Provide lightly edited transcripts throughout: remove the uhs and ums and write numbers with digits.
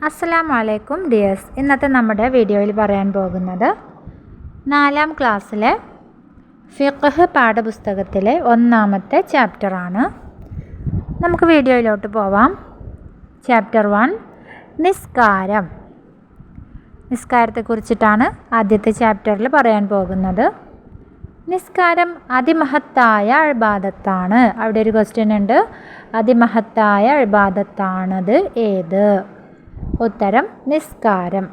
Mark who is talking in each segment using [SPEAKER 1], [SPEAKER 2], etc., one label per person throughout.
[SPEAKER 1] അസ്സലാമു അലൈക്കും ഡിയേഴ്സ്. ഇന്നത്തെ നമ്മുടെ വീഡിയോയിൽ പറയാൻ പോകുന്നത് 4ാം ക്ലാസ്സിലെ ഫിഖ്ഹ് പാഠപുസ്തകത്തിലെ 1ാമത്തെ ചാപ്റ്ററാണ്. നമുക്ക് വീഡിയോയിലോട്ട് പോവാം. ചാപ്റ്റർ 1 നിസ്കാരം. നിസ്കാരത്തെക്കുറിച്ചിട്ടാണ് ആദ്യത്തെ ചാപ്റ്ററിൽ പറയാൻ പോകുന്നത്. നിസ്കാരം അതിമഹത്തായ ഇബാദത്താണ്. അവിടെ ഒരു ക്വസ്റ്റ്യൻ ഉണ്ട്, അതിമഹത്തായ ഇബാദത്താണത് ഏത്? ഉത്തരം നിസ്കാരം.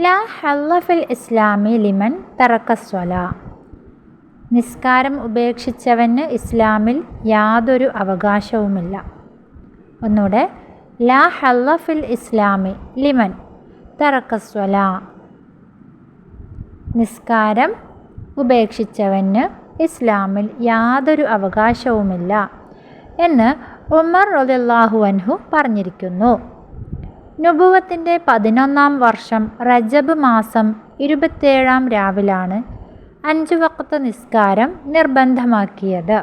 [SPEAKER 1] ലാ ഹല്ല ഫിൽ ഇസ്ലാമി ലിമൻ തറക്കസ്വല. നിസ്കാരം ഉപേക്ഷിച്ചവന് ഇസ്ലാമിൽ യാതൊരു അവകാശവുമില്ല. ഒന്നുകൂടെ, ലാ ഹല്ല ഫിൽ ഇസ്ലാമി ലിമൻ തറക്കസ്വല. നിസ്കാരം ഉപേക്ഷിച്ചവന് ഇസ്ലാമിൽ യാതൊരു അവകാശവുമില്ല എന്ന് ഉമർ റളിയല്ലാഹു അൻഹു പറഞ്ഞിരിക്കുന്നു. നുബുവത്തിൻ്റെ 11ാം വർഷം റജബ് മാസം 27ാം രാവിലാണ് 5 വഖ്ത് നിസ്കാരം നിർബന്ധമാക്കിയത്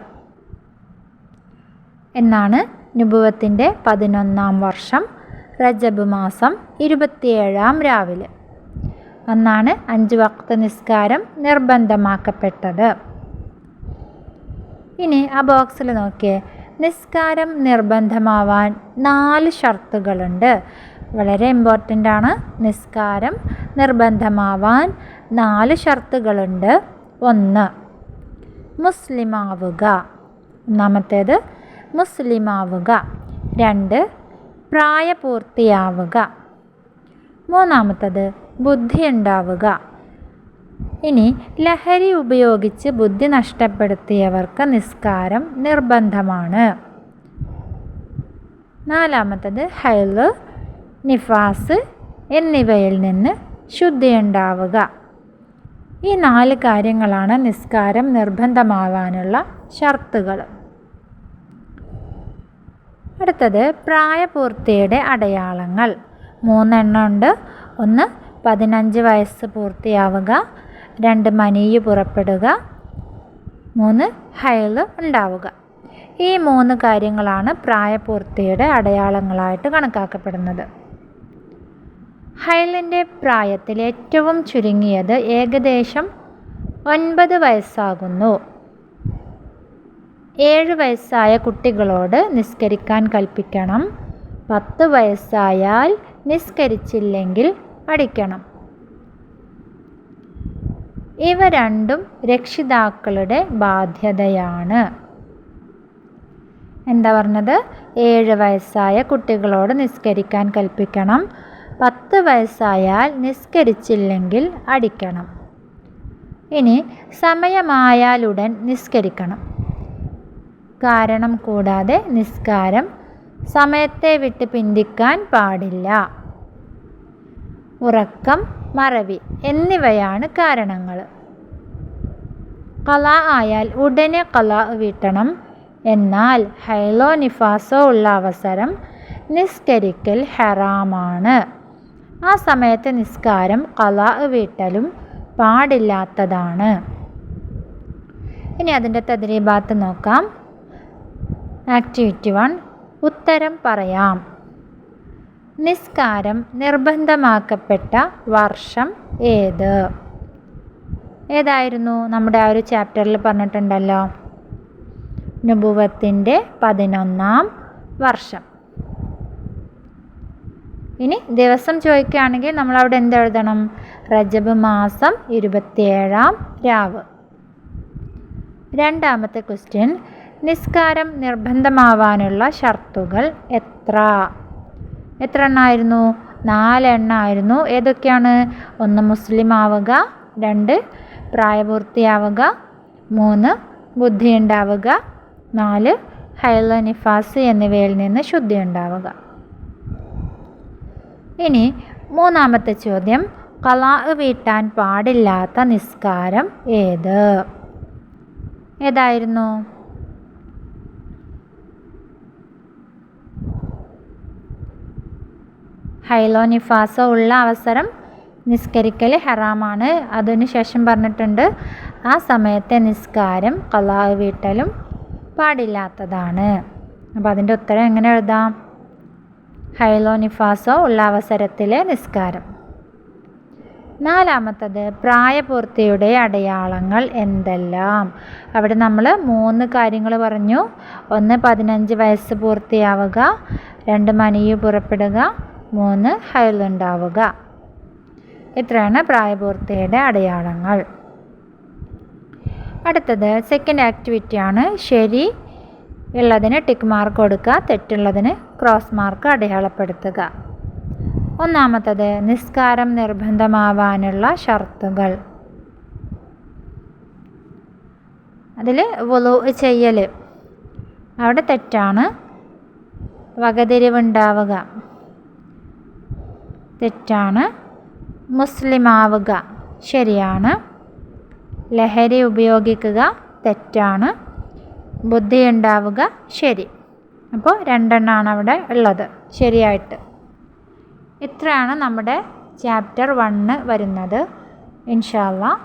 [SPEAKER 1] എന്നാണ്. നുബുവത്തിൻ്റെ 11ാം വർഷം റജബ് മാസം 27ാം രാവിലെ അന്നാണ് 5 വഖ്ത് നിസ്കാരം നിർബന്ധമാക്കപ്പെട്ടത്. ഇനി ആ ബോക്സിൽ നോക്കിയേ, നിസ്കാരം നിർബന്ധമാവാൻ 4 ഷർത്തുകളുണ്ട്. വളരെ ഇമ്പോർട്ടൻ്റ് ആണ്. നിസ്കാരം നിർബന്ധമാവാൻ 4 ഷർത്തുകളുണ്ട്. 1 മുസ്ലിമാവുക. ഒന്നാമത്തേത് മുസ്ലിമാവുക. 2 പ്രായപൂർത്തിയാവുക. 3ാമത്തത് ബുദ്ധി ഉണ്ടാവുക. ഇനി ലഹരി ഉപയോഗിച്ച് ബുദ്ധി നഷ്ടപ്പെടുത്തിയവർക്ക് നിസ്കാരം നിർബന്ധമാണ്. 4ാമത്തത് ഹൈള്, നിഫാസ് എന്നിവയിൽ നിന്ന് ശുദ്ധിയുണ്ടാവുക. ഈ 4 കാര്യങ്ങളാണ് നിസ്കാരം നിർബന്ധമാവാനുള്ള ഷർത്തുകൾ. അടുത്തത് പ്രായപൂർത്തിയുടെ അടയാളങ്ങൾ. 3 എണ്ണം ഉണ്ട്. 1 15 വയസ്സ് പൂർത്തിയാവുക. 2 മനീയ് പുറപ്പെടുക. 3 ഹൈള് ഉണ്ടാവുക. ഈ 3 കാര്യങ്ങളാണ് പ്രായപൂർത്തിയുടെ അടയാളങ്ങളായിട്ട് കണക്കാക്കപ്പെടുന്നത്. ഹൈളിൻ്റെ പ്രായത്തിൽ ഏറ്റവും ചുരുങ്ങിയത് ഏകദേശം 9 വയസ്സാകുന്നു. 7 വയസ്സായ കുട്ടികളോട് നിസ്കരിക്കാൻ കൽപ്പിക്കണം. 10 വയസ്സായാൽ നിസ്കരിച്ചില്ലെങ്കിൽ അടിക്കണം. ഇവ രണ്ടും രക്ഷിതാക്കളുടെ ബാധ്യതയാണ്. എന്താ പറഞ്ഞത്? 7 വയസ്സായ കുട്ടികളോട് നിസ്കരിക്കാൻ കൽപ്പിക്കണം. 10 വയസ്സായാൽ നിസ്കരിച്ചില്ലെങ്കിൽ അടിക്കണം. ഇനി സമയമായാലുടൻ നിസ്കരിക്കണം. കാരണം കൂടാതെ നിസ്കാരം സമയത്തെ വിട്ട് പിന്തിക്കാൻ പാടില്ല. ഉറക്കം, മറവി എന്നിവയാണ് കാരണങ്ങൾ. ഖളാ ആയാൽ ഉടനെ ഖളാ വീട്ടണം. എന്നാൽ ഹൈളോ നിഫാസോ ഉള്ള അവസരം നിസ്കരിക്കൽ ഹറാമാണ്. ആ സമയത്ത് നിസ്കാരം ഖളാ വീട്ടലും പാടില്ലാത്തതാണ്. ഇനി അതിൻ്റെ തദ്രീബാത്ത് നോക്കാം. ആക്ടിവിറ്റി 1 ഉത്തരം പറയാം. നിസ്കാരം നിർബന്ധമാക്കപ്പെട്ട വർഷം ഏത്? ഏതായിരുന്നു? നമ്മുടെ ആ ഒരു ചാപ്റ്ററിൽ പറഞ്ഞിട്ടുണ്ടല്ലോ, നുബുവത്തിൻ്റെ 11ാം വർഷം. ഇനി ദിവസം ചോദിക്കുകയാണെങ്കിൽ നമ്മളവിടെ എന്തെഴുതണം? റജബ് മാസം 27ാം രാവ്. 2ാമത്തെ ക്വസ്റ്റ്യൻ, നിസ്കാരം നിർബന്ധമാവാനുള്ള ഷർത്തുകൾ എത്ര എണ്ണമായിരുന്നു? 4 എണ്ണമായിരുന്നു. ഏതൊക്കെയാണ്? 1 മുസ്ലിം ആവുക. 2 പ്രായപൂർത്തിയാവുക. 3 ബുദ്ധി ഉണ്ടാവുക. 4 ഹൈള്, നിഫാസ് എന്നിവയിൽ നിന്ന് ശുദ്ധി ഉണ്ടാവുക. ഇനി 3ാമത്തെ ചോദ്യം, ഖളാ വീട്ടാൻ പാടില്ലാത്ത നിസ്കാരം ഏത്? ഏതായിരുന്നു? ഹൈളോ നിഫാസോ ഉള്ള അവസരം നിസ്കരിക്കൽ ഹറാമാണ്. അതിനുശേഷം പറഞ്ഞിട്ടുണ്ട് ആ സമയത്തെ നിസ്കാരം ഖളാ വീട്ടലും പാടില്ലാത്തതാണ്. അപ്പോൾ അതിൻ്റെ ഉത്തരം എങ്ങനെ എഴുതാം? ഹൈലോ നിഫാസോ ഉള്ള അവസരത്തിലെ നിസ്കാരം. 4-മത്തത് പ്രായപൂർത്തിയുടെ അടയാളങ്ങൾ എന്തെല്ലാം? അവിടെ നമ്മൾ 3 കാര്യങ്ങൾ പറഞ്ഞു. 1 15 വയസ്സ് പൂർത്തിയാവുക, 2 മനിയു പുറപ്പെടുക, 3 ഹൈലുണ്ടാവുക. ഇത്രയാണ് പ്രായപൂർത്തിയുടെ അടയാളങ്ങൾ. അടുത്തത് സെക്കൻഡ് ആക്ടിവിറ്റിയാണ്. ശരി ഉള്ളതിന് ടിക്ക് മാർക്ക് കൊടുക്കുക, തെറ്റുള്ളതിന് ക്രോസ് മാർക്ക് അടയാളപ്പെടുത്തുക. 1-മത്തത് നിസ്കാരം നിർബന്ധമാവാനുള്ള ഷർത്തുകൾ. അതിൽ വുളു ചെയ്യൽ അവിടെ തെറ്റാണ്. വകതിരിവുണ്ടാവുക തെറ്റാണ്. മുസ്ലിമാവുക ശരിയാണ്. ലഹരി ഉപയോഗിക്കുക തെറ്റാണ്. ബുദ്ധിയുണ്ടാവുക ശരി. അപ്പോൾ 2 എണ്ണമാണ് അവിടെ ഉള്ളത് ശരിയായിട്ട്. ഇത്രയാണ് നമ്മുടെ ചാപ്റ്റർ 1 വരുന്നത്. ഇൻഷാ അല്ലാഹ്